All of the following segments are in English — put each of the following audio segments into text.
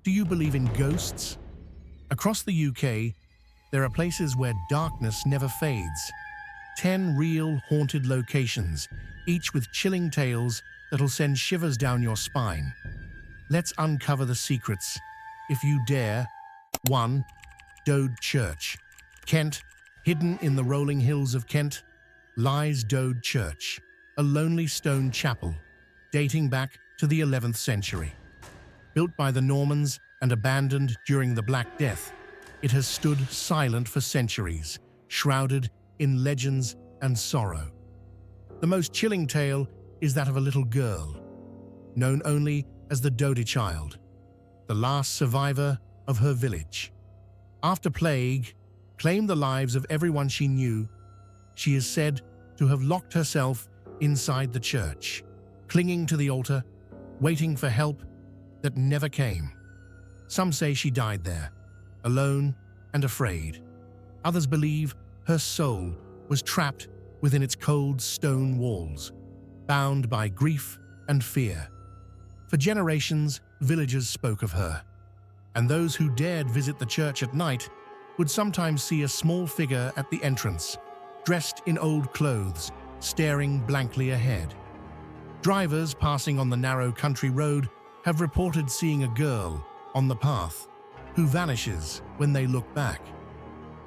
Do you believe in ghosts? Across the UK, there are places where darkness never fades. 10 real haunted locations, each with chilling tales that'll send shivers down your spine. Let's uncover the secrets, if you dare. 1. Dode Church. Kent, hidden in the rolling hills of Kent, lies Dode Church, a lonely stone chapel dating back to the 11th century. Built by the Normans and abandoned during the Black Death, it has stood silent for centuries, shrouded in legends and sorrow. The most chilling tale is that of a little girl, known only as the Dode Child, the last survivor of her village. After plague claimed the lives of everyone she knew, she is said to have locked herself inside the church, clinging to the altar, waiting for help that never came. Some say she died there, alone and afraid. Others believe her soul was trapped within its cold stone walls, bound by grief and fear. For generations, villagers spoke of her, and those who dared visit the church at night would sometimes see a small figure at the entrance, dressed in old clothes, staring blankly ahead. Drivers passing on the narrow country road have reported seeing a girl on the path who vanishes when they look back.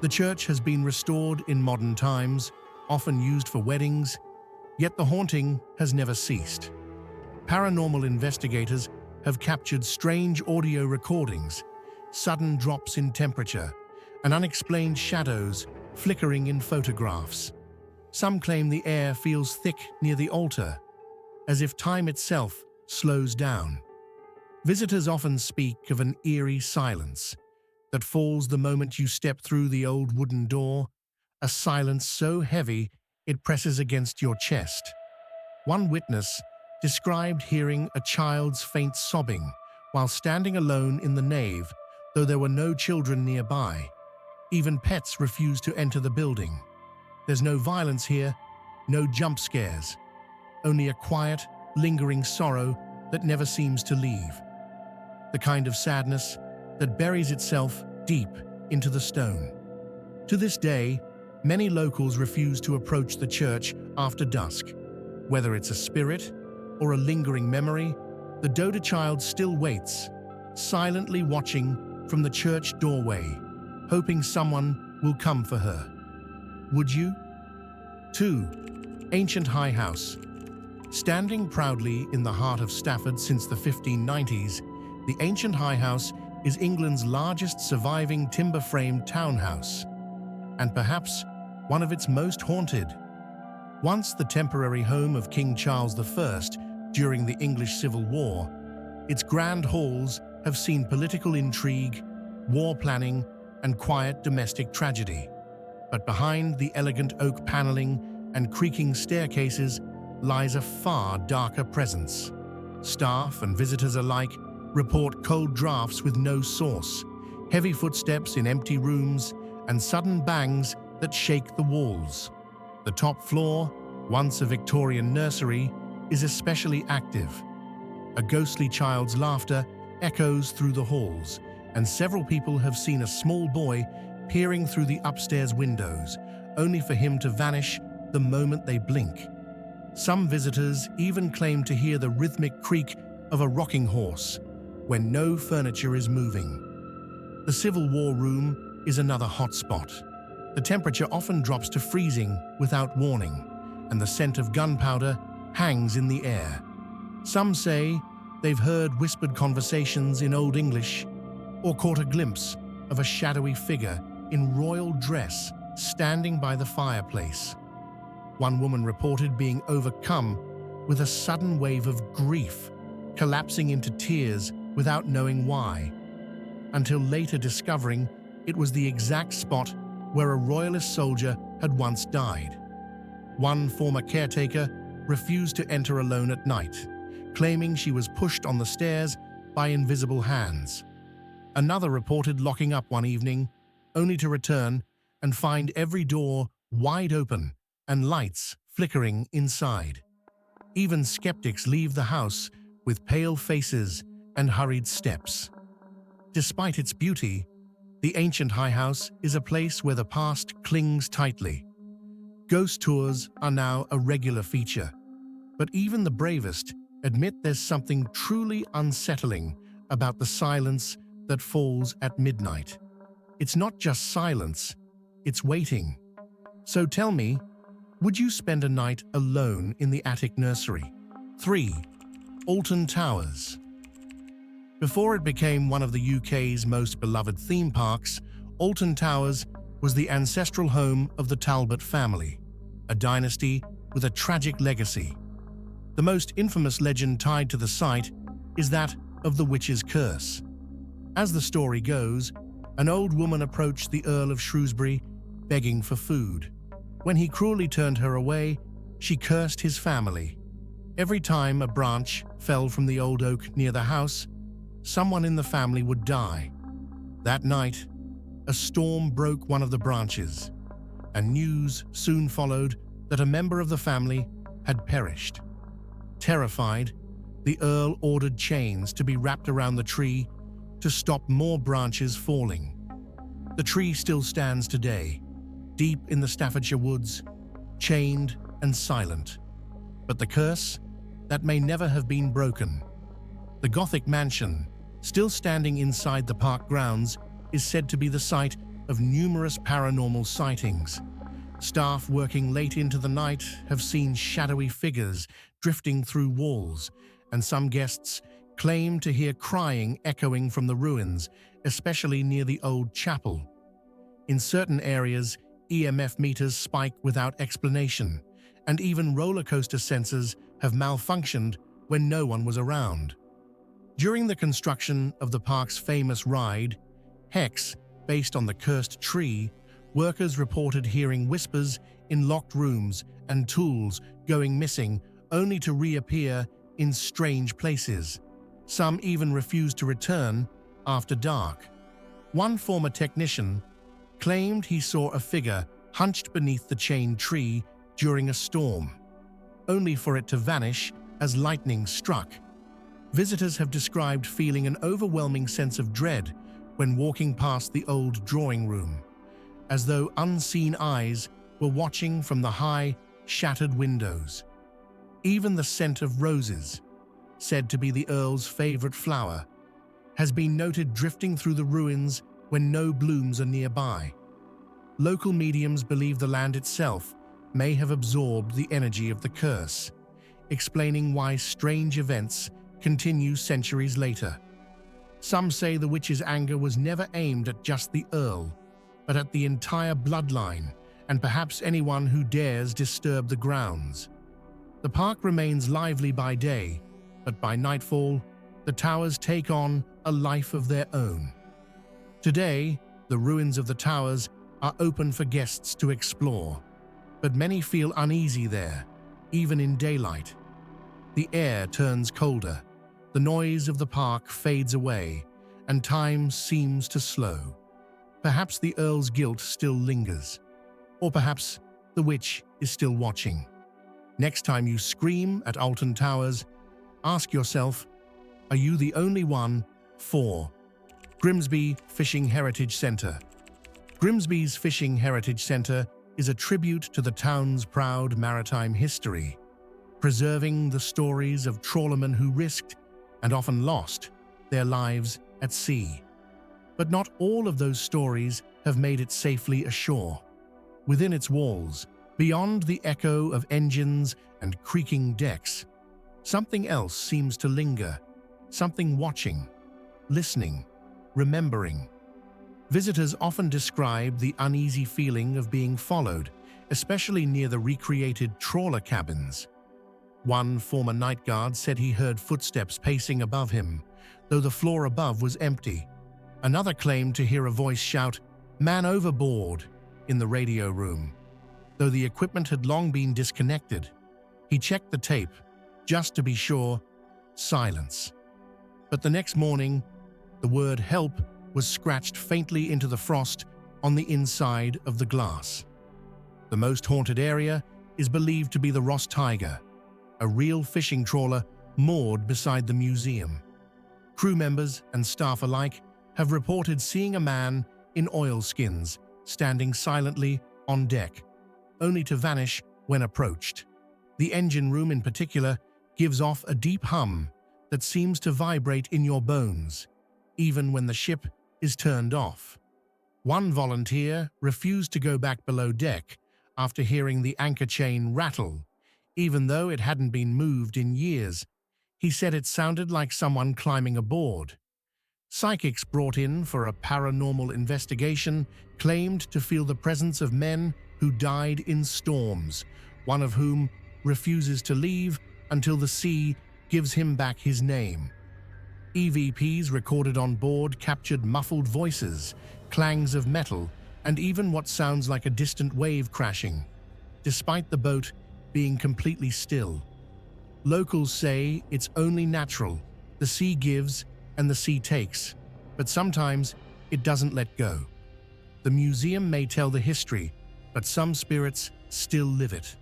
The church has been restored in modern times, often used for weddings, yet the haunting has never ceased. Paranormal investigators have captured strange audio recordings, sudden drops in temperature, and unexplained shadows flickering in photographs. Some claim the air feels thick near the altar, as if time itself slows down. Visitors often speak of an eerie silence that falls the moment you step through the old wooden door, a silence so heavy it presses against your chest. One witness described hearing a child's faint sobbing while standing alone in the nave, though there were no children nearby. Even pets refused to enter the building. There's no violence here, no jump scares, only a quiet, lingering sorrow that never seems to leave. The kind of sadness that buries itself deep into the stone. To this day, many locals refuse to approach the church after dusk. Whether it's a spirit or a lingering memory, the Dode Child still waits, silently watching from the church doorway, hoping someone will come for her. Would you? 2. Ancient High House. Standing proudly in the heart of Stafford since the 1590s, the Ancient High House is England's largest surviving timber-framed townhouse, and perhaps one of its most haunted. Once the temporary home of King Charles I during the English Civil War, its grand halls have seen political intrigue, war planning, and quiet domestic tragedy. But behind the elegant oak paneling and creaking staircases lies a far darker presence. Staff and visitors alike report cold drafts with no source, heavy footsteps in empty rooms, and sudden bangs that shake the walls. The top floor, once a Victorian nursery, is especially active. A ghostly child's laughter echoes through the halls, and several people have seen a small boy peering through the upstairs windows, only for him to vanish the moment they blink. Some visitors even claim to hear the rhythmic creak of a rocking horse when no furniture is moving. The Civil War room is another hotspot. The temperature often drops to freezing without warning, and the scent of gunpowder hangs in the air. Some say they've heard whispered conversations in Old English or caught a glimpse of a shadowy figure in royal dress standing by the fireplace. One woman reported being overcome with a sudden wave of grief, collapsing into tears without knowing why, until later discovering it was the exact spot where a royalist soldier had once died. One former caretaker refused to enter alone at night, claiming she was pushed on the stairs by invisible hands. Another reported locking up one evening, only to return and find every door wide open and lights flickering inside. Even skeptics leave the house with pale faces and hurried steps. Despite its beauty, the ancient high house is a place where the past clings tightly. Ghost tours are now a regular feature, but even the bravest admit there's something truly unsettling about the silence that falls at midnight. It's not just silence, it's waiting. So tell me, would you spend a night alone in the attic nursery? 3. Alton Towers. Before it became one of the UK's most beloved theme parks, Alton Towers was the ancestral home of the Talbot family, a dynasty with a tragic legacy. The most infamous legend tied to the site is that of the witch's curse. As the story goes, an old woman approached the Earl of Shrewsbury begging for food. When he cruelly turned her away, she cursed his family. Every time a branch fell from the old oak near the house, someone in the family would die. That night, a storm broke one of the branches, and news soon followed that a member of the family had perished. Terrified, the Earl ordered chains to be wrapped around the tree to stop more branches falling. The tree still stands today, deep in the Staffordshire woods, chained and silent. But the curse, that may never have been broken. The Gothic mansion, still standing inside the park grounds, is said to be the site of numerous paranormal sightings. Staff working late into the night have seen shadowy figures drifting through walls, and some guests claim to hear crying echoing from the ruins, especially near the old chapel. In certain areas, EMF meters spike without explanation, and even roller coaster sensors have malfunctioned when no one was around. During the construction of the park's famous ride, Hex, based on the cursed tree, workers reported hearing whispers in locked rooms and tools going missing only to reappear in strange places. Some even refused to return after dark. One former technician claimed he saw a figure hunched beneath the chained tree during a storm, only for it to vanish as lightning struck. Visitors have described feeling an overwhelming sense of dread when walking past the old drawing room, as though unseen eyes were watching from the high, shattered windows. Even the scent of roses, said to be the Earl's favorite flower, has been noted drifting through the ruins when no blooms are nearby. Local mediums believe the land itself may have absorbed the energy of the curse, explaining why strange events continue centuries later. Some say the witch's anger was never aimed at just the Earl, but at the entire bloodline, and perhaps anyone who dares disturb the grounds. The park remains lively by day, but by nightfall, the towers take on a life of their own. Today, the ruins of the towers are open for guests to explore, but many feel uneasy there, even in daylight. The air turns colder, the noise of the park fades away, and time seems to slow. Perhaps the Earl's guilt still lingers, or perhaps the witch is still watching. Next time you scream at Alton Towers, ask yourself, are you the only one? 4. Grimsby Fishing Heritage Centre. Grimsby's Fishing Heritage Centre is a tribute to the town's proud maritime history, preserving the stories of trawlermen who risked, and often lost, their lives at sea. But not all of those stories have made it safely ashore. Within its walls, beyond the echo of engines and creaking decks, something else seems to linger, something watching, listening, remembering. Visitors often describe the uneasy feeling of being followed, especially near the recreated trawler cabins. One former night guard said he heard footsteps pacing above him, though the floor above was empty. Another claimed to hear a voice shout, "Man overboard," in the radio room, though the equipment had long been disconnected. He checked the tape, just to be sure. Silence. But the next morning, the word "help" was scratched faintly into the frost on the inside of the glass. The most haunted area is believed to be the Ross Tiger, a real fishing trawler moored beside the museum. Crew members and staff alike have reported seeing a man in oilskins standing silently on deck, only to vanish when approached. The engine room in particular gives off a deep hum that seems to vibrate in your bones, even when the ship is turned off. One volunteer refused to go back below deck after hearing the anchor chain rattle, even though it hadn't been moved in years. He said it sounded like someone climbing aboard. Psychics brought in for a paranormal investigation claimed to feel the presence of men who died in storms, one of whom refuses to leave until the sea gives him back his name. EVPs recorded on board captured muffled voices, clangs of metal, and even what sounds like a distant wave crashing, despite the boat being completely still. Locals say it's only natural. The sea gives and the sea takes, but sometimes it doesn't let go. The museum may tell the history, but some spirits still live it.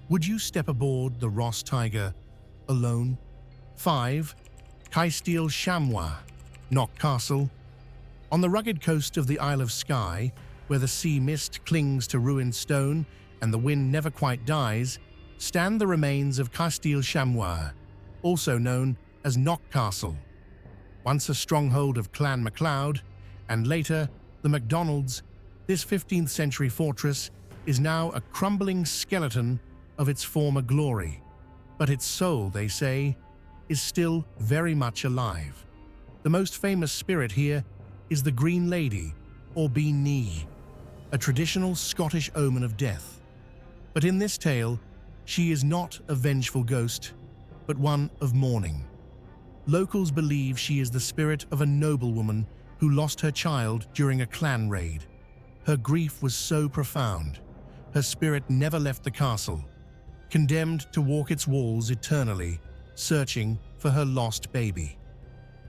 Would you step aboard the Ross Tiger alone? 5. Castile Chamois, Knock Castle. On the rugged coast of the Isle of Skye, where the sea mist clings to ruined stone and the wind never quite dies, stand the remains of Castile Chamois, also known as Knock Castle. Once a stronghold of Clan MacLeod, and later the MacDonalds, this 15th century fortress is now a crumbling skeleton of its former glory. But its soul, they say, is still very much alive. The most famous spirit here is the Green Lady, or Bean Knee, a traditional Scottish omen of death. But in this tale, she is not a vengeful ghost, but one of mourning. Locals believe she is the spirit of a noblewoman who lost her child during a clan raid. Her grief was so profound, her spirit never left the castle, condemned to walk its walls eternally, searching for her lost baby.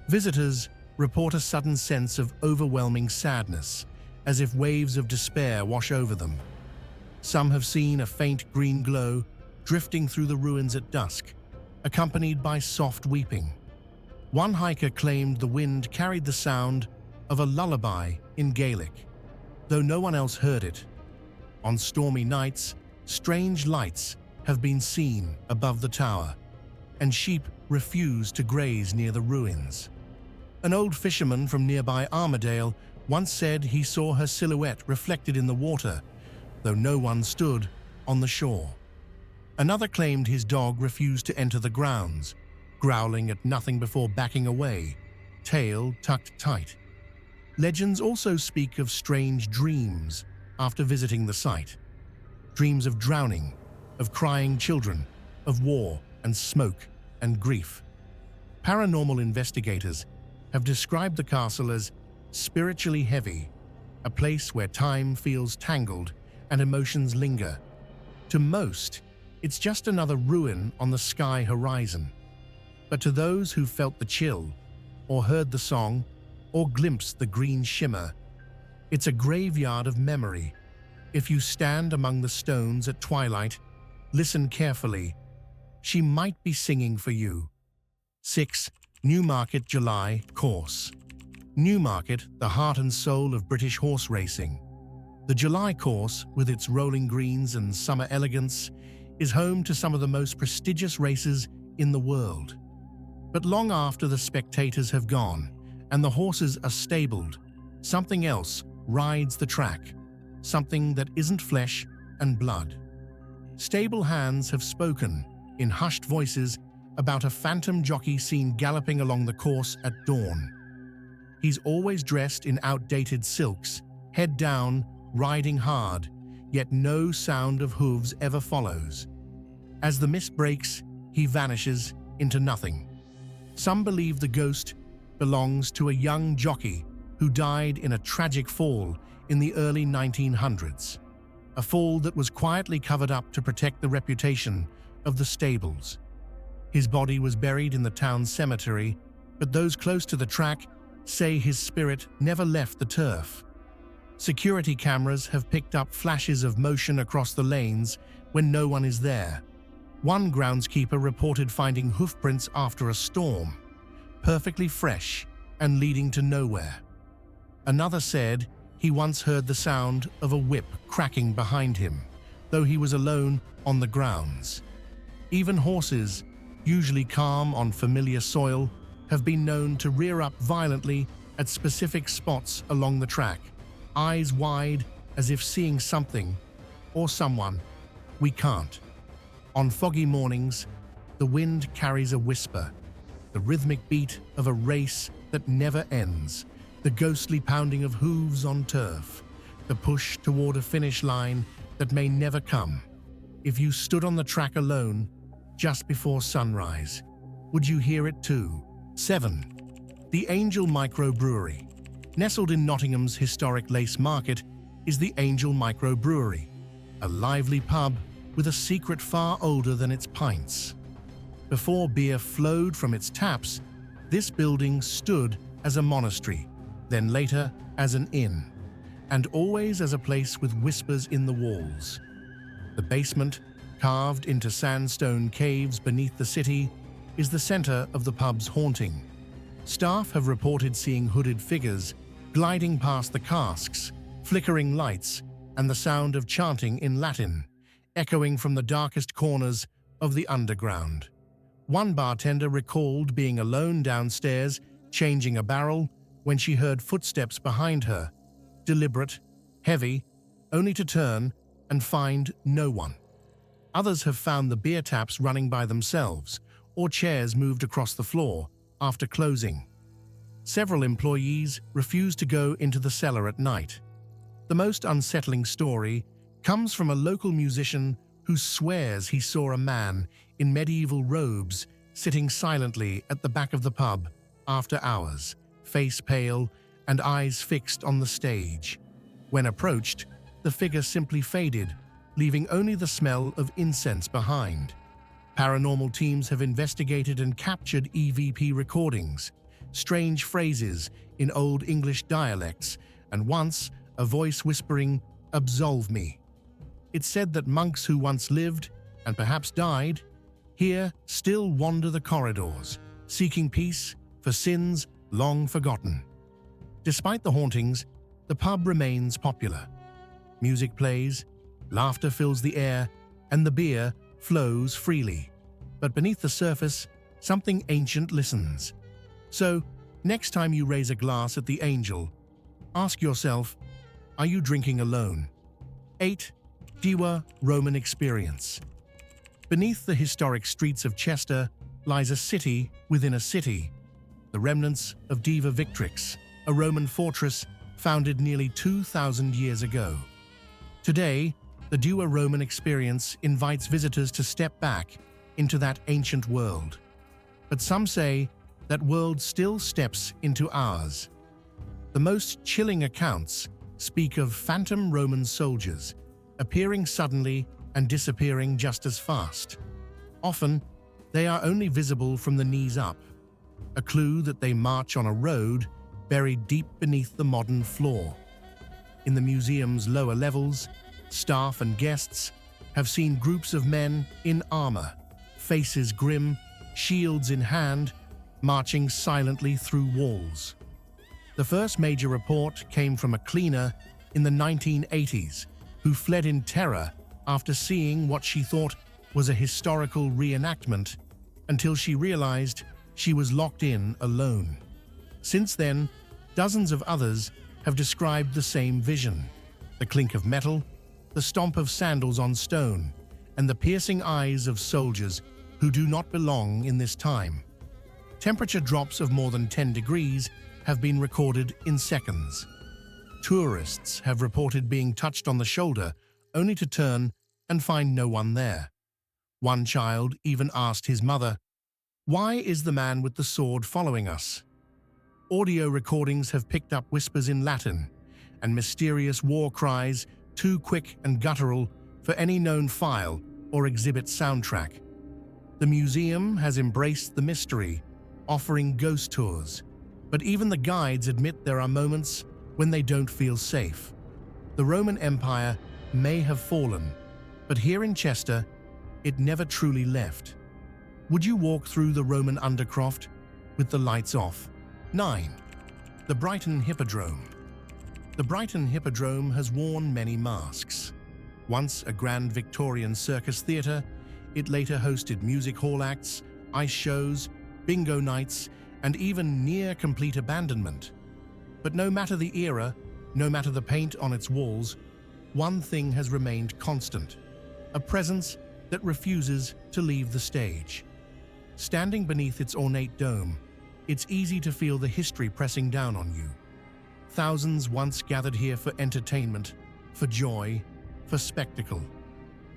Visitors report a sudden sense of overwhelming sadness, as if waves of despair wash over them. Some have seen a faint green glow drifting through the ruins at dusk, accompanied by soft weeping. One hiker claimed the wind carried the sound of a lullaby in Gaelic, though no one else heard it. On stormy nights, strange lights have been seen above the tower, and sheep refuse to graze near the ruins. An old fisherman from nearby Armadale once said he saw her silhouette reflected in the water, though no one stood on the shore. Another claimed his dog refused to enter the grounds, growling at nothing before backing away, tail tucked tight. Legends also speak of strange dreams after visiting the site. Dreams of drowning, of crying children, of war and smoke and grief. Paranormal investigators have described the castle as spiritually heavy, a place where time feels tangled and emotions linger. To most, it's just another ruin on the sky horizon. But to those who felt the chill, or heard the song, or glimpsed the green shimmer, it's a graveyard of memory. If you stand among the stones at twilight, listen carefully. She might be singing for you. 6. Newmarket July Course. Newmarket, the heart and soul of British horse racing. The July Course, with its rolling greens and summer elegance, is home to some of the most prestigious races in the world. But long after the spectators have gone and the horses are stabled, something else rides the track, something that isn't flesh and blood. Stable hands have spoken in hushed voices about a phantom jockey seen galloping along the course at dawn. He's always dressed in outdated silks, head down, riding hard, yet no sound of hooves ever follows. As the mist breaks, he vanishes into nothing. Some believe the ghost belongs to a young jockey who died in a tragic fall in the early 1900s, a fall that was quietly covered up to protect the reputation of the stables. His body was buried in the town cemetery, but those close to the track say his spirit never left the turf. Security cameras have picked up flashes of motion across the lanes when no one is there. One groundskeeper reported finding hoofprints after a storm, perfectly fresh and leading to nowhere. Another said he once heard the sound of a whip cracking behind him, though he was alone on the grounds. Even horses, usually calm on familiar soil, have been known to rear up violently at specific spots along the track, eyes wide as if seeing something or someone we can't. On foggy mornings, the wind carries a whisper, the rhythmic beat of a race that never ends, the ghostly pounding of hooves on turf, the push toward a finish line that may never come. If you stood on the track alone just before sunrise, would you hear it too? 7. The Angel Microbrewery. Nestled in Nottingham's historic Lace Market is the Angel Microbrewery, a lively pub with a secret far older than its pints. Before beer flowed from its taps, this building stood as a monastery, then later as an inn, and always as a place with whispers in the walls. The basement, carved into sandstone caves beneath the city, is the center of the pub's haunting. Staff have reported seeing hooded figures gliding past the casks, flickering lights, and the sound of chanting in Latin, echoing from the darkest corners of the underground. One bartender recalled being alone downstairs, changing a barrel, when she heard footsteps behind her, deliberate, heavy, only to turn and find no one. Others have found the beer taps running by themselves, or chairs moved across the floor after closing. Several employees refuse to go into the cellar at night. The most unsettling story comes from a local musician who swears he saw a man in medieval robes sitting silently at the back of the pub after hours, face pale and eyes fixed on the stage. When approached, the figure simply faded, leaving only the smell of incense behind. Paranormal teams have investigated and captured EVP recordings, strange phrases in Old English dialects, and once a voice whispering, "Absolve me." It's said that monks who once lived, and perhaps died, here still wander the corridors, seeking peace for sins long forgotten. Despite the hauntings, the pub remains popular. Music plays, laughter fills the air, and the beer flows freely. But beneath the surface, something ancient listens. So, next time you raise a glass at the Angel, ask yourself, are you drinking alone? 8. Diwa Roman Experience. Beneath the historic streets of Chester lies a city within a city, the remnants of Diva Victrix, a Roman fortress founded nearly 2,000 years ago. Today, the Diwa Roman Experience invites visitors to step back into that ancient world. But some say that world still steps into ours. The most chilling accounts speak of phantom Roman soldiers appearing suddenly and disappearing just as fast. Often, they are only visible from the knees up, a clue that they march on a road buried deep beneath the modern floor. In the museum's lower levels, staff and guests have seen groups of men in armor, faces grim, shields in hand, marching silently through walls. The first major report came from a cleaner in the 1980s who fled in terror after seeing what she thought was a historical reenactment until she realized she was locked in alone. Since then, dozens of others have described the same vision: the clink of metal, the stomp of sandals on stone, and the piercing eyes of soldiers who do not belong in this time. Temperature drops of more than 10 degrees have been recorded in seconds. Tourists have reported being touched on the shoulder only to turn and find no one there. One child even asked his mother, "Why is the man with the sword following us?" Audio recordings have picked up whispers in Latin and mysterious war cries too quick and guttural for any known file or exhibit soundtrack. The museum has embraced the mystery, offering ghost tours, but even the guides admit there are moments when they don't feel safe. The Roman Empire may have fallen, but here in Chester, it never truly left. Would you walk through the Roman undercroft with the lights off? 9. The Brighton Hippodrome. The Brighton Hippodrome has worn many masks. Once a grand Victorian circus theatre, it later hosted music hall acts, ice shows, bingo nights, and even near-complete abandonment. But no matter the era, no matter the paint on its walls, one thing has remained constant: a presence that refuses to leave the stage. Standing beneath its ornate dome, it's easy to feel the history pressing down on you. Thousands once gathered here for entertainment, for joy, for spectacle.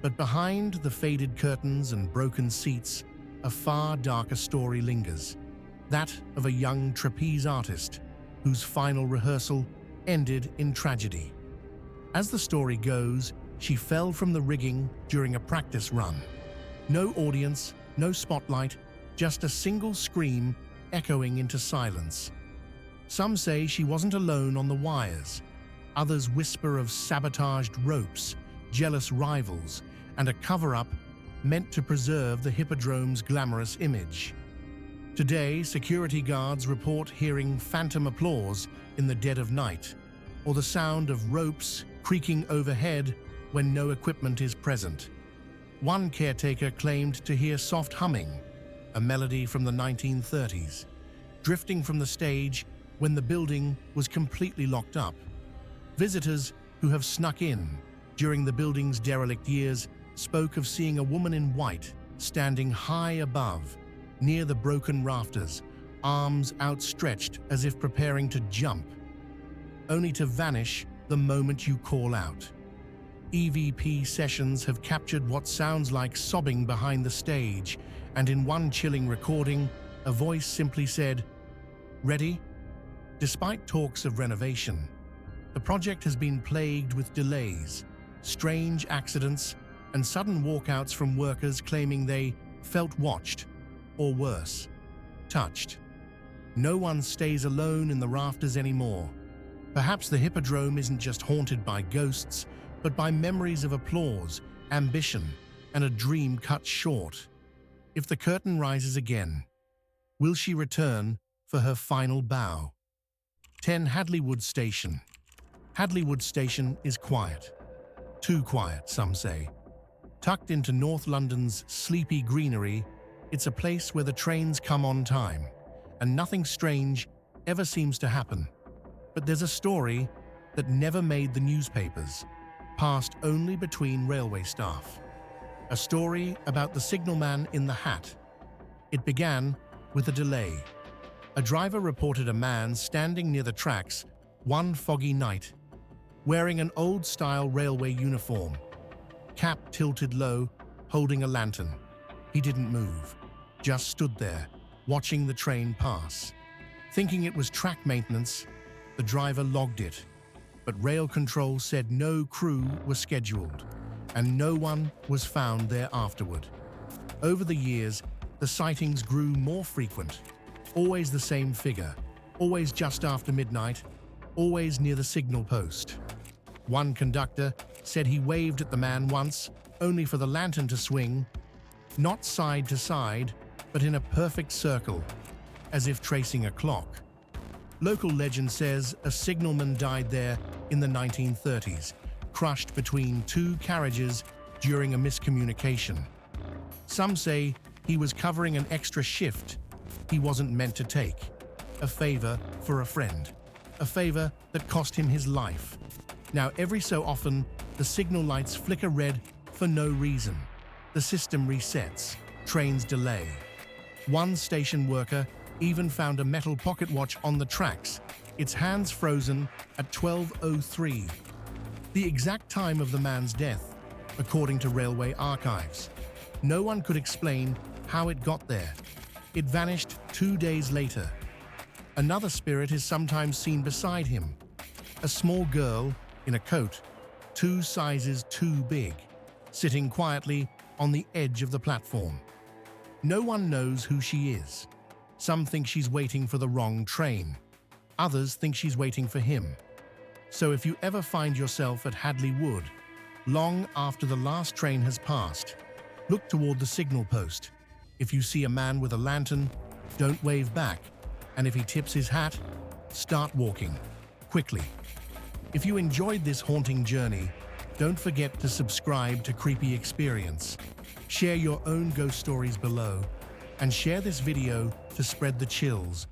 But behind the faded curtains and broken seats, a far darker story lingers, that of a young trapeze artist whose final rehearsal ended in tragedy. As the story goes, she fell from the rigging during a practice run. No audience, no spotlight, just a single scream echoing into silence. Some say she wasn't alone on the wires. Others whisper of sabotaged ropes, jealous rivals, and a cover-up meant to preserve the Hippodrome's glamorous image. Today, security guards report hearing phantom applause in the dead of night, or the sound of ropes creaking overhead when no equipment is present. One caretaker claimed to hear soft humming, a melody from the 1930s, drifting from the stage when the building was completely locked up. Visitors who have snuck in during the building's derelict years spoke of seeing a woman in white standing high above, near the broken rafters, arms outstretched as if preparing to jump, only to vanish the moment you call out. EVP sessions have captured what sounds like sobbing behind the stage, and in one chilling recording, a voice simply said, "Ready?" Despite talks of renovation, the project has been plagued with delays, strange accidents, and sudden walkouts from workers claiming they felt watched, or worse, touched. No one stays alone in the rafters anymore. Perhaps the Hippodrome isn't just haunted by ghosts, but by memories of applause, ambition, and a dream cut short. If the curtain rises again, will she return for her final bow? 10 Hadley Wood Station. Hadley Wood Station is quiet. Too quiet, some say. Tucked into North London's sleepy greenery, it's a place where the trains come on time, and nothing strange ever seems to happen. But there's a story that never made the newspapers, passed only between railway staff. A story about the signalman in the hat. It began with a delay. A driver reported a man standing near the tracks one foggy night, wearing an old-style railway uniform, cap tilted low, holding a lantern. He didn't move, just stood there, watching the train pass. Thinking it was track maintenance, the driver logged it, but rail control said no crew was scheduled, and no one was found there afterward. Over the years, the sightings grew more frequent. Always the same figure, always just after midnight, always near the signal post. One conductor said he waved at the man once, only for the lantern to swing, not side to side, but in a perfect circle, as if tracing a clock. Local legend says a signalman died there in the 1930s, crushed between two carriages during a miscommunication. Some say he was covering an extra shift he wasn't meant to take, a favor for a friend, a favor that cost him his life. Now, every so often, the signal lights flicker red for no reason. The system resets, trains delay. One station worker even found a metal pocket watch on the tracks, its hands frozen at 12:03, the exact time of the man's death, according to railway archives. No one could explain how it got there. It vanished 2 days later. Another spirit is sometimes seen beside him, a small girl in a coat, 2 sizes too big, sitting quietly on the edge of the platform. No one knows who she is. Some think she's waiting for the wrong train. Others think she's waiting for him. So if you ever find yourself at Hadley Wood, long after the last train has passed, look toward the signal post. If you see a man with a lantern, don't wave back. And if he tips his hat, start walking, quickly. If you enjoyed this haunting journey, don't forget to subscribe to Creepy Experience. Share your own ghost stories below, and share this video to spread the chills.